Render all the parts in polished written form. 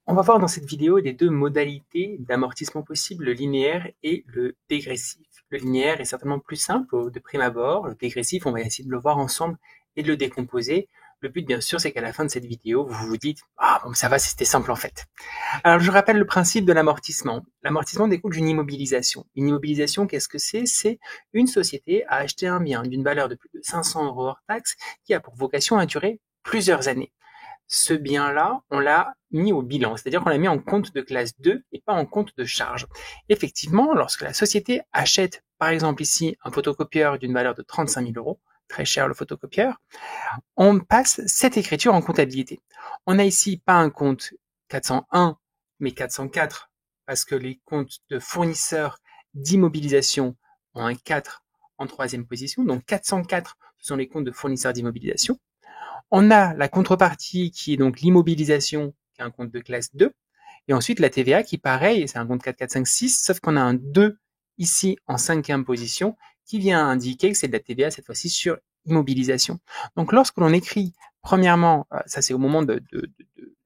On va voir dans cette vidéo les deux modalités d'amortissement possibles, le linéaire et le dégressif. Le linéaire est certainement plus simple de prime abord. Le dégressif, on va essayer de le voir ensemble et de le décomposer. Le but, bien sûr, c'est qu'à la fin de cette vidéo, vous vous dites « Ah, bon, ça va, c'était simple en fait ». Alors, je rappelle le principe de l'amortissement. L'amortissement découle d'une immobilisation. Une immobilisation, qu'est-ce que c'est? C'est une société à acheter un bien d'une valeur de plus de 500 € hors taxe qui a pour vocation à durer plusieurs années. Ce bien-là, on l'a mis au bilan, c'est-à-dire qu'on l'a mis en compte de classe 2 et pas en compte de charge. Effectivement, lorsque la société achète, par exemple ici, un photocopieur d'une valeur de 35 000 €, très cher le photocopieur, on passe cette écriture en comptabilité. On n'a ici pas un compte 401, mais 404, parce que les comptes de fournisseurs d'immobilisation ont un 4 en troisième position, donc 404, ce sont les comptes de fournisseurs d'immobilisation. On a la contrepartie qui est donc l'immobilisation, qui est un compte de classe 2. Et ensuite la TVA qui, pareil, c'est un compte 4, 4, 5, 6, sauf qu'on a un 2 ici en cinquième position qui vient indiquer que c'est de la TVA cette fois-ci sur immobilisation. Donc lorsque l'on écrit, premièrement, ça c'est au moment de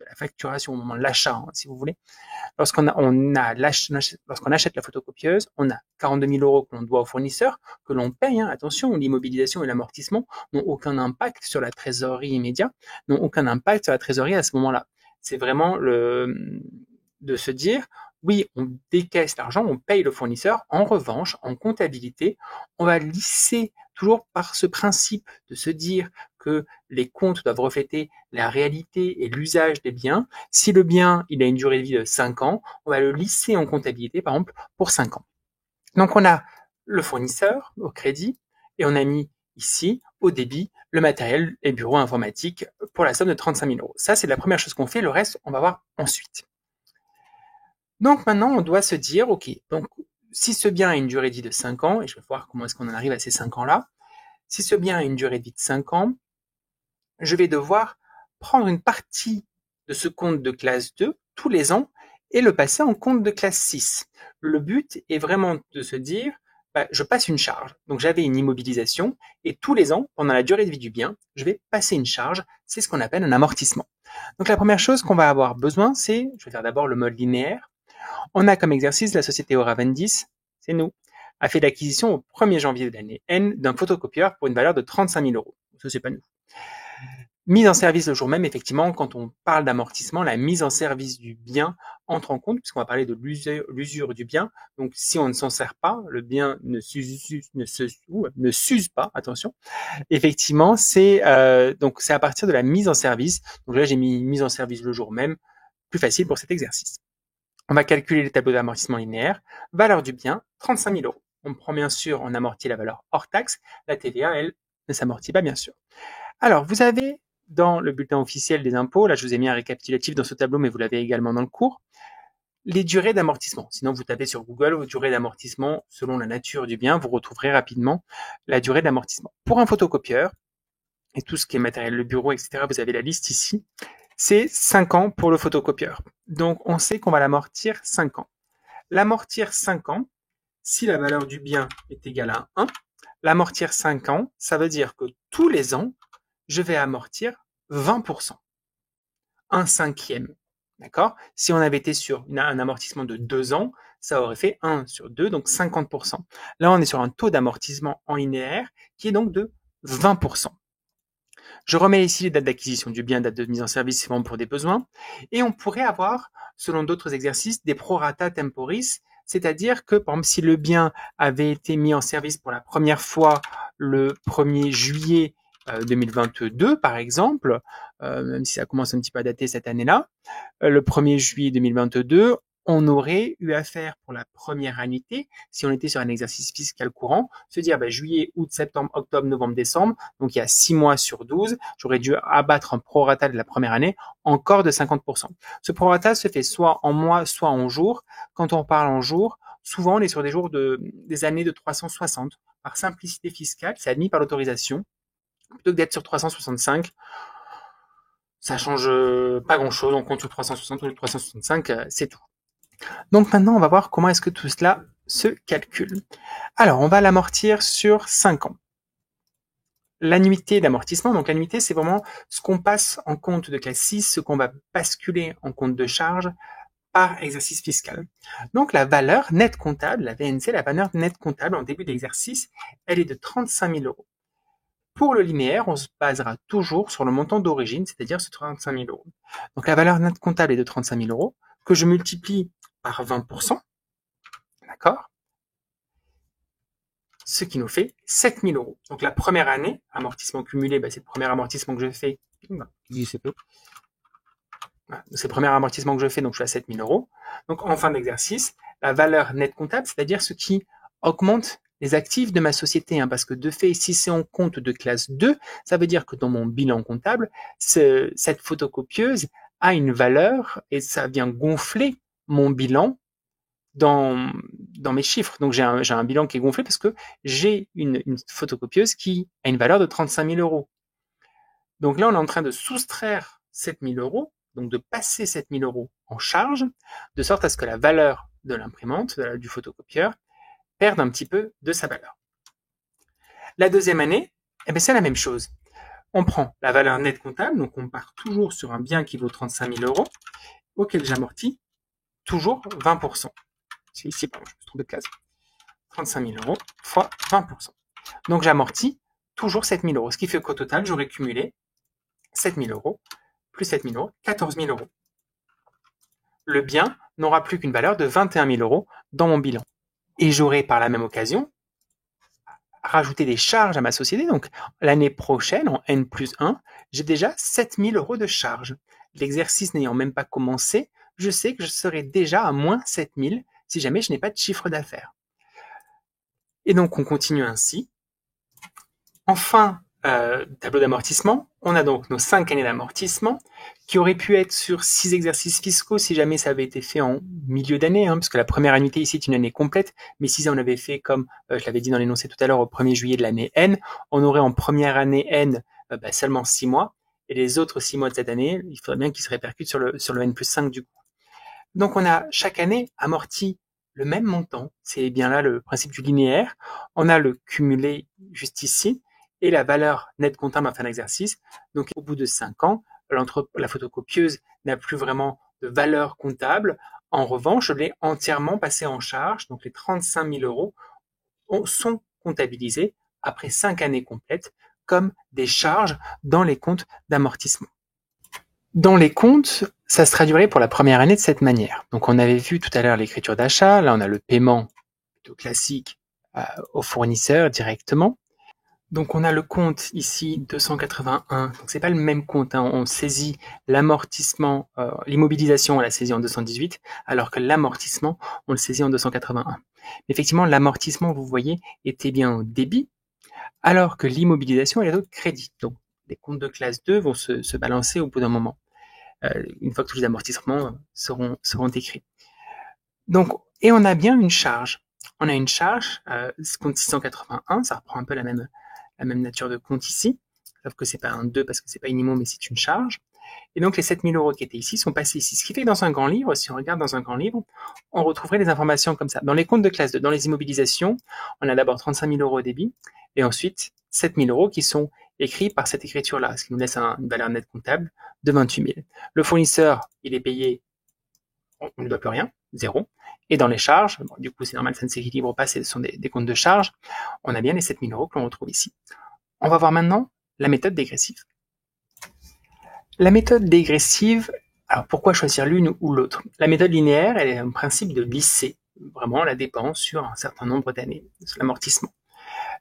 la facturation, au moment de l'achat, si vous voulez, lorsqu'on achète la photocopieuse, on a 42 000 € que l'on doit au fournisseur, que l'on paye. Attention, l'immobilisation et l'amortissement n'ont aucun impact sur la trésorerie immédiate, n'ont aucun impact sur la trésorerie à ce moment-là. C'est vraiment de se dire, oui, on décaisse l'argent, on paye le fournisseur. En revanche, en comptabilité, on va lisser toujours par ce principe de se dire que les comptes doivent refléter la réalité et l'usage des biens. Si le bien, il a une durée de vie de 5 ans, on va le lisser en comptabilité, par exemple, pour 5 ans. Donc, on a le fournisseur au crédit et on a mis ici, au débit, le matériel et bureau informatique pour la somme de 35 000 €. Ça, c'est la première chose qu'on fait. Le reste, on va voir ensuite. Donc, maintenant, on doit se dire, OK, donc, si ce bien a une durée de vie de 5 ans, et je vais voir comment est-ce qu'on en arrive à ces 5 ans-là, si ce bien a une durée de vie de 5 ans, je vais devoir prendre une partie de ce compte de classe 2 tous les ans et le passer en compte de classe 6. Le but est vraiment de se dire, je passe une charge. Donc j'avais une immobilisation et tous les ans, pendant la durée de vie du bien, je vais passer une charge. C'est ce qu'on appelle un amortissement. Donc la première chose qu'on va avoir besoin, c'est, je vais faire d'abord le mode linéaire. On a comme exercice la société Oravendis, c'est nous, a fait l'acquisition au 1er janvier de l'année N d'un photocopieur pour une valeur de 35 000 €. Ça, c'est pas nous. Mise en service le jour même, effectivement, quand on parle d'amortissement, la mise en service du bien entre en compte, puisqu'on va parler de l'usure du bien. Donc, si on ne s'en sert pas, le bien ne s'use pas, attention. Effectivement, donc c'est à partir de la mise en service. Donc là, j'ai mis mise en service le jour même, plus facile pour cet exercice. On va calculer les tableaux d'amortissement linéaire. Valeur du bien, 35 000 €. On prend bien sûr, on amortit la valeur hors taxe. La TVA, elle, ne s'amortit pas, bien sûr. Alors, vous avez dans le bulletin officiel des impôts, là je vous ai mis un récapitulatif dans ce tableau, mais vous l'avez également dans le cours, les durées d'amortissement. Sinon, vous tapez sur Google durée d'amortissement selon la nature du bien, vous retrouverez rapidement la durée d'amortissement. Pour un photocopieur, et tout ce qui est matériel, le bureau, etc., vous avez la liste ici, c'est 5 ans pour le photocopieur. Donc, on sait qu'on va l'amortir 5 ans. L'amortir 5 ans, si la valeur du bien est égale à 1, l'amortir 5 ans, ça veut dire que tous les ans, je vais amortir 20%. Un cinquième. D'accord? Si on avait été sur un amortissement de 2 ans, ça aurait fait 1 sur 2, donc 50%. Là, on est sur un taux d'amortissement en linéaire qui est donc de 20%. Je remets ici les dates d'acquisition du bien, date de mise en service, c'est vraiment pour des besoins. Et on pourrait avoir, selon d'autres exercices, des prorata temporis, c'est-à-dire que, par exemple, si le bien avait été mis en service pour la première fois le 1er juillet 2022, par exemple, même si ça commence un petit peu à dater cette année-là, le 1er juillet 2022, on aurait eu à faire pour la première annuité, si on était sur un exercice fiscal courant, se dire juillet, août, septembre, octobre, novembre, décembre, donc il y a 6 mois sur 12, j'aurais dû abattre un prorata de la première année encore de 50%. Ce prorata se fait soit en mois, soit en jours. Quand on parle en jours, souvent on est sur des jours des années de 360. Par simplicité fiscale, c'est admis par l'autorisation. Plutôt que d'être sur 365, ça change pas grand-chose. On compte sur 360 ou 365, c'est tout. Donc maintenant, on va voir comment est-ce que tout cela se calcule. Alors, on va l'amortir sur 5 ans. l'annuité d'amortissement. Donc l'annuité, c'est vraiment ce qu'on passe en compte de classe 6, ce qu'on va basculer en compte de charge par exercice fiscal. Donc la valeur nette comptable, la VNC, la valeur nette comptable en début d'exercice, elle est de 35 000 euros. Pour le linéaire, on se basera toujours sur le montant d'origine, c'est-à-dire ce 35 000 euros. Donc la valeur nette comptable est de 35 000 euros, que je multiplie par 20%, d'accord? Ce qui nous fait 7 000 euros. Donc la première année, amortissement cumulé, c'est le premier amortissement que je fais. C'est le premier amortissement que je fais, donc je suis à 7 000 euros. Donc en fin d'exercice, la valeur nette comptable, c'est-à-dire ce qui augmente les actifs de ma société, parce que de fait, si c'est en compte de classe 2, ça veut dire que dans mon bilan comptable, cette photocopieuse a une valeur et ça vient gonfler mon bilan dans mes chiffres. Donc j'ai un bilan qui est gonflé parce que j'ai une photocopieuse qui a une valeur de 35 000 euros. Donc là, on est en train de soustraire 7 000 euros, donc de passer 7 000 euros en charge, de sorte à ce que la valeur de l'imprimante, du photocopieur, perde un petit peu de sa valeur. La deuxième année, c'est la même chose. On prend la valeur nette comptable, donc on part toujours sur un bien qui vaut 35 000 euros, auquel j'amortis toujours 20%. C'est ici, pardon, je me suis trompé de case. 35 000 euros fois 20%. Donc j'amortis toujours 7 000 euros, ce qui fait qu'au total, j'aurai cumulé 7 000 euros plus 7 000 euros, 14 000 euros. Le bien n'aura plus qu'une valeur de 21 000 euros dans mon bilan. Et j'aurai par la même occasion rajouté des charges à ma société. Donc l'année prochaine, en N+1, j'ai déjà 7 000 euros de charges. L'exercice n'ayant même pas commencé, je sais que je serai déjà à moins 7 000 si jamais je n'ai pas de chiffre d'affaires. Et donc on continue ainsi. Enfin, tableau d'amortissement, on a donc nos 5 années d'amortissement qui auraient pu être sur 6 exercices fiscaux si jamais ça avait été fait en milieu d'année, parce que la première annuité ici est une année complète, mais si on avait fait comme je l'avais dit dans l'énoncé tout à l'heure au 1er juillet de l'année N, on aurait en première année N seulement 6 mois, et les autres 6 mois de cette année, il faudrait bien qu'ils se répercutent sur le N+5 du coup. Donc on a chaque année amorti le même montant, c'est bien là le principe du linéaire, on a le cumulé juste ici, et la valeur nette comptable à fin d'exercice. Donc au bout de 5 ans, la photocopieuse n'a plus vraiment de valeur comptable. En revanche, je l'ai entièrement passée en charge, donc les 35 000 euros sont comptabilisés après 5 années complètes comme des charges dans les comptes d'amortissement. Dans les comptes, ça se traduirait pour la première année de cette manière. Donc on avait vu tout à l'heure l'écriture d'achat, là on a le paiement plutôt classique au fournisseur directement. Donc on a le compte ici 281, donc c'est pas le même compte, on saisit l'amortissement, l'immobilisation on la saisit en 218, alors que l'amortissement on le saisit en 281. Mais effectivement l'amortissement vous voyez était bien au débit, alors que l'immobilisation elle est au crédit. Donc les comptes de classe 2 vont se balancer au bout d'un moment, une fois que tous les amortissements seront écrits. Donc, et on a bien une charge. On a une charge, ce compte 681, ça reprend un peu la même nature de compte ici, sauf que c'est pas un 2 parce que c'est pas une IMO, mais c'est une charge. Et donc les 7 000 euros qui étaient ici sont passés ici. Ce qui fait que dans un grand livre, si on regarde dans un grand livre, on retrouverait des informations comme ça. Dans les comptes de classe 2, dans les immobilisations, on a d'abord 35 000 euros au débit, et ensuite 7 000 euros qui sont écrits par cette écriture-là, ce qui nous laisse une valeur nette comptable de 28 000. Le fournisseur, il est payé, on ne doit plus rien, 0. Et dans les charges, du coup c'est normal, ça ne s'équilibre pas, ce sont des comptes de charges, on a bien les 7 000 euros que l'on retrouve ici. On va voir maintenant la méthode dégressive. La méthode dégressive, alors pourquoi choisir l'une ou l'autre? La méthode linéaire, elle est un principe de lisser vraiment la dépense sur un certain nombre d'années, sur l'amortissement.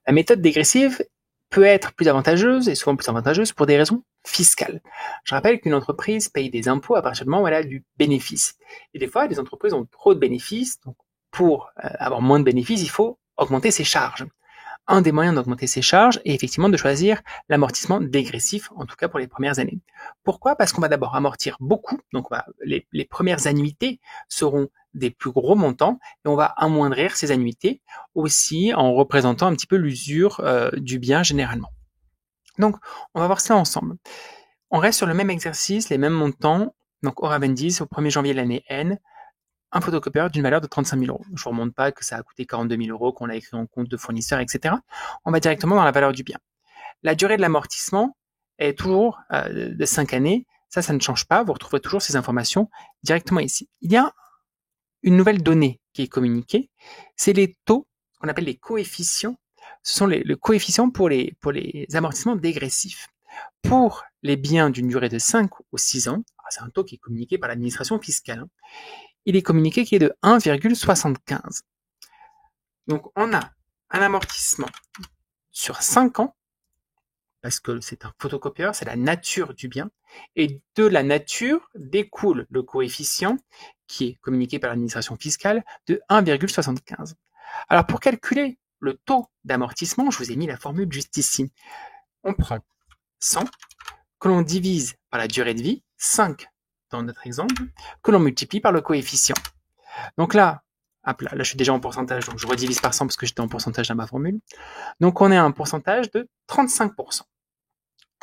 La méthode dégressive peut être plus avantageuse et souvent plus avantageuse pour des raisons fiscales. Je rappelle qu'une entreprise paye des impôts à partir du moment où elle a du bénéfice. Et des fois, les entreprises ont trop de bénéfices, donc pour avoir moins de bénéfices, il faut augmenter ses charges. Un des moyens d'augmenter ses charges est effectivement de choisir l'amortissement dégressif, en tout cas pour les premières années. Pourquoi? Parce qu'on va d'abord amortir beaucoup, donc les premières annuités seront des plus gros montants et on va amoindrir ces annuités aussi en représentant un petit peu l'usure du bien généralement. Donc on va voir cela ensemble. On reste sur le même exercice, les mêmes montants, donc Oravendiz au 1er janvier de l'année N, un photocopieur d'une valeur de 35 000 euros. Je ne vous remonte pas que ça a coûté 42 000 euros, qu'on l'a écrit en compte de fournisseur, etc. On va directement dans la valeur du bien. La durée de l'amortissement est toujours de 5 années. Ça ne change pas. Vous retrouverez toujours ces informations directement ici. Il y a une nouvelle donnée qui est communiquée. C'est les taux, qu'on appelle les coefficients. Ce sont le coefficient pour les amortissements dégressifs. Pour les biens d'une durée de 5 ou 6 ans, c'est un taux qui est communiqué par l'administration fiscale, il est communiqué qui est de 1,75. Donc on a un amortissement sur 5 ans, parce que c'est un photocopieur, c'est la nature du bien, et de la nature découle le coefficient qui est communiqué par l'administration fiscale de 1,75. Alors pour calculer le taux d'amortissement, je vous ai mis la formule juste ici. On prend 100 que l'on divise par la durée de vie, 5 dans notre exemple, que l'on multiplie par le coefficient. Donc là, je suis déjà en pourcentage, donc je redivise par 100 parce que j'étais en pourcentage dans ma formule. Donc on est à un pourcentage de 35%.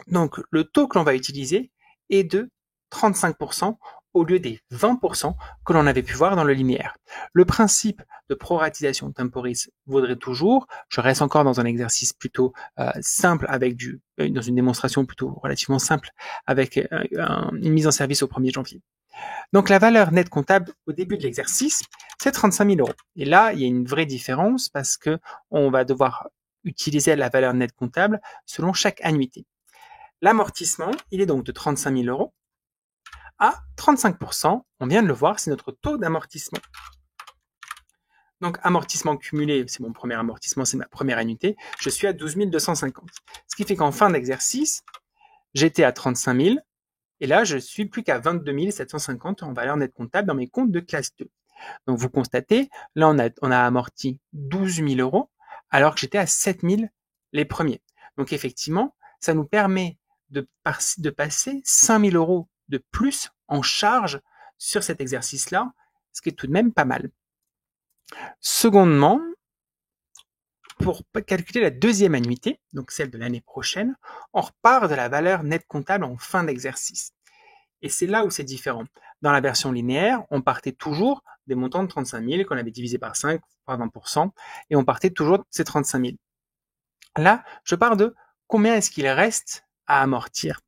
Donc le taux que l'on va utiliser est de 35% au lieu des 20% que l'on avait pu voir dans le linéaire. Le principe de proratisation temporis vaudrait toujours. Je reste encore dans un exercice plutôt simple avec dans une démonstration plutôt relativement simple avec une mise en service au 1er janvier. Donc la valeur nette comptable au début de l'exercice, c'est 35 000 euros. Et là, il y a une vraie différence parce que on va devoir utiliser la valeur nette comptable selon chaque annuité. L'amortissement, il est donc de 35 000 euros à 35%. On vient de le voir, c'est notre taux d'amortissement. Donc amortissement cumulé, c'est mon premier amortissement, c'est ma première annuité. Je suis à 12 250. Ce qui fait qu'en fin d'exercice, j'étais à 35 000. Et là, je suis plus qu'à 22 750 en valeur nette comptable dans mes comptes de classe 2. Donc, vous constatez, là, on a amorti 12 000 euros, alors que j'étais à 7 000 les premiers. Donc, effectivement, ça nous permet de passer 5 000 euros de plus en charge sur cet exercice-là, ce qui est tout de même pas mal. Secondement, pour calculer la deuxième annuité, donc celle de l'année prochaine, on repart de la valeur nette comptable en fin d'exercice. Et c'est là où c'est différent. Dans la version linéaire, on partait toujours des montants de 35 000 qu'on avait divisé par 5, par 20%, et on partait toujours de ces 35 000. Là, je pars de combien est-ce qu'il reste à amortir.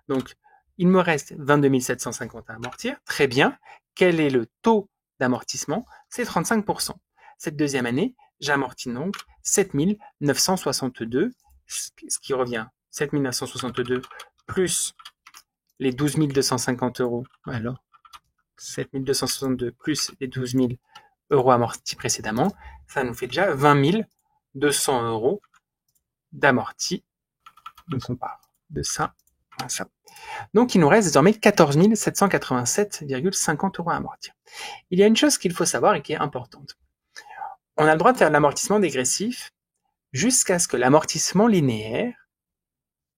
Donc, il me reste 22 750 à amortir. Très bien. Quel est le taux d'amortissement? C'est 35%. Cette deuxième année, j'amortis donc 7 962, ce qui revient 7 962 plus les 12 250 euros. Alors, 7 262 plus les 12 000 euros amortis précédemment, ça nous fait déjà 20 200 euros d'amorti. Donc on part de ça à ça. Donc il nous reste désormais 14 787,50 euros à amortir. Il y a une chose qu'il faut savoir et qui est importante. On a le droit de faire l'amortissement dégressif jusqu'à ce que l'amortissement linéaire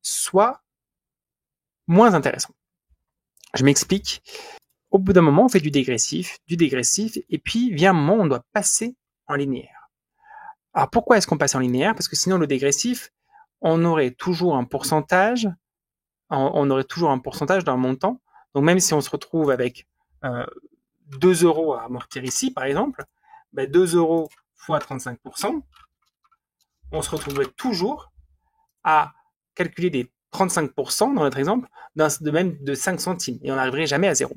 soit moins intéressant. Je m'explique. Au bout d'un moment, on fait du dégressif, et puis vient un moment où on doit passer en linéaire. Alors pourquoi est-ce qu'on passe en linéaire? Parce que sinon le dégressif, on aurait toujours un pourcentage dans le montant. Donc même si on se retrouve avec 2 euros à amortir ici, par exemple, 2 euros fois 35%, on se retrouverait toujours à calculer des 35% dans notre exemple, de même de 5 centimes, et on n'arriverait jamais à 0.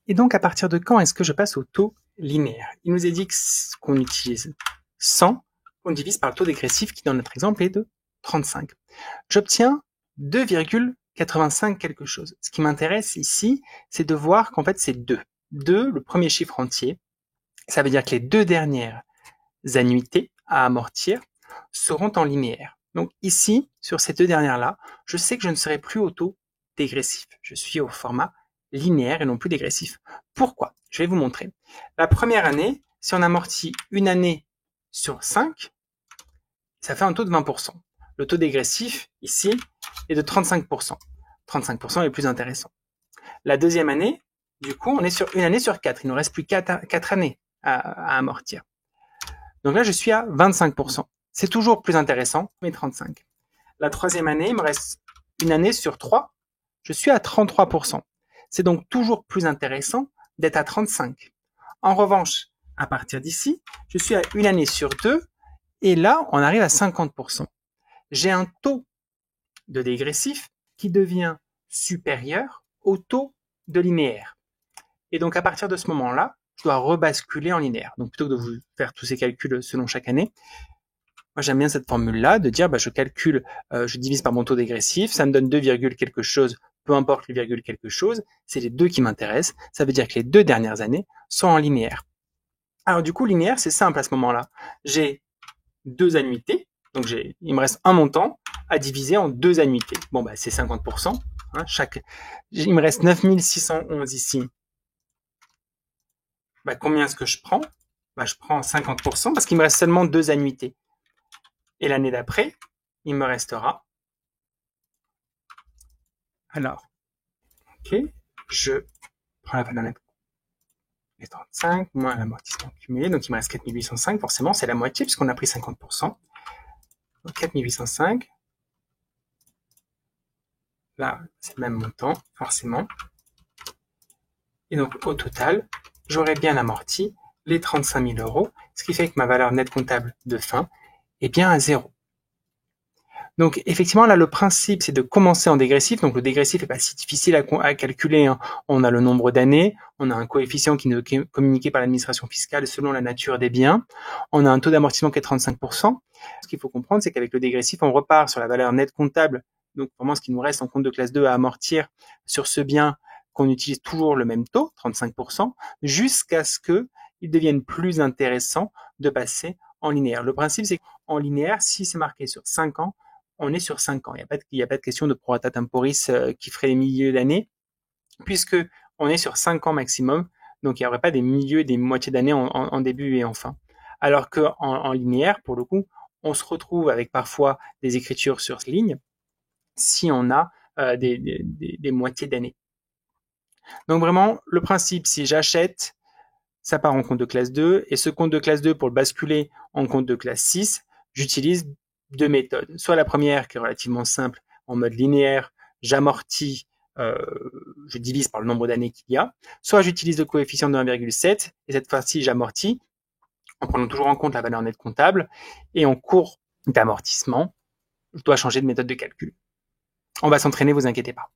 Et donc, à partir de quand est-ce que je passe au taux linéaire? Il nous est dit qu'on utilise 100, qu'on divise par le taux dégressif qui, dans notre exemple, est de 35. J'obtiens 2,85 quelque chose. Ce qui m'intéresse ici, c'est de voir qu'en fait, c'est 2. 2, le premier chiffre entier, ça veut dire que les deux dernières annuités à amortir seront en linéaire. Donc ici, sur ces deux dernières-là, je sais que je ne serai plus au taux dégressif. Je suis au format linéaire et non plus dégressif. Pourquoi? Je vais vous montrer. La première année, si on amortit une année sur 5, ça fait un taux de 20%. Le taux dégressif, ici, est de 35%. 35% est le plus intéressant. La deuxième année, du coup, on est sur une année sur 4. Il ne nous reste plus 4 années à amortir. Donc là, je suis à 25%. C'est toujours plus intéressant, mais 35. La troisième année, il me reste une année sur 3. Je suis à 33%. C'est donc toujours plus intéressant d'être à 35. En revanche, à partir d'ici, je suis à une année sur 2. Et là, on arrive à 50%. J'ai un taux de dégressif qui devient supérieur au taux de linéaire. Et donc, à partir de ce moment-là, je dois rebasculer en linéaire. Donc, plutôt que de vous faire tous ces calculs selon chaque année, moi, j'aime bien cette formule-là de dire, je calcule, je divise par mon taux dégressif, ça me donne 2, quelque chose, peu importe le virgule quelque chose, c'est les deux qui m'intéressent. Ça veut dire que les 2 dernières années sont en linéaire. Alors, du coup, linéaire, c'est simple à ce moment-là. J'ai 2 annuités, donc il me reste un montant à diviser en 2 annuités. Bon, c'est 50%. Hein, il me reste 9611 ici. Combien est-ce que je prends? Je prends 50% parce qu'il me reste seulement 2 annuités. Et l'année d'après, il me restera. Alors, ok, je prends la valeur nette. Les 35 moins l'amortissement cumulé, donc il me reste 4805. Forcément, c'est la moitié puisqu'on a pris 50%. Donc 4805. Là, c'est le même montant, forcément. Et donc, au total, j'aurais bien amorti les 35 000 euros, ce qui fait que ma valeur nette comptable de fin est bien à 0. Donc, effectivement, là, le principe, c'est de commencer en dégressif. Donc, le dégressif n'est pas si difficile à calculer. Hein. On a le nombre d'années, on a un coefficient qui nous est communiqué par l'administration fiscale selon la nature des biens. On a un taux d'amortissement qui est 35%. Ce qu'il faut comprendre, c'est qu'avec le dégressif, on repart sur la valeur nette comptable. Donc, vraiment, ce qui nous reste en compte de classe 2 à amortir sur ce bien qu'on utilise toujours le même taux, 35%, jusqu'à ce qu'il devienne plus intéressant de passer en linéaire. Le principe, c'est qu'en linéaire, si c'est marqué sur 5 ans, on est sur 5 ans. Il n'y a pas de question de prorata temporis qui ferait les milieux d'année, puisque on est sur 5 ans maximum, donc il n'y aurait pas des milieux et des moitiés d'année en début et en fin. Alors qu'en linéaire, pour le coup, on se retrouve avec parfois des écritures sur ligne si on a des moitiés d'année. Donc vraiment, le principe, si j'achète, ça part en compte de classe 2, et ce compte de classe 2, pour le basculer en compte de classe 6, j'utilise 2 méthodes. Soit la première, qui est relativement simple, en mode linéaire, j'amortis, je divise par le nombre d'années qu'il y a. Soit j'utilise le coefficient de 1,7, et cette fois-ci, j'amortis, en prenant toujours en compte la valeur nette comptable, et en cours d'amortissement, je dois changer de méthode de calcul. On va s'entraîner, vous inquiétez pas.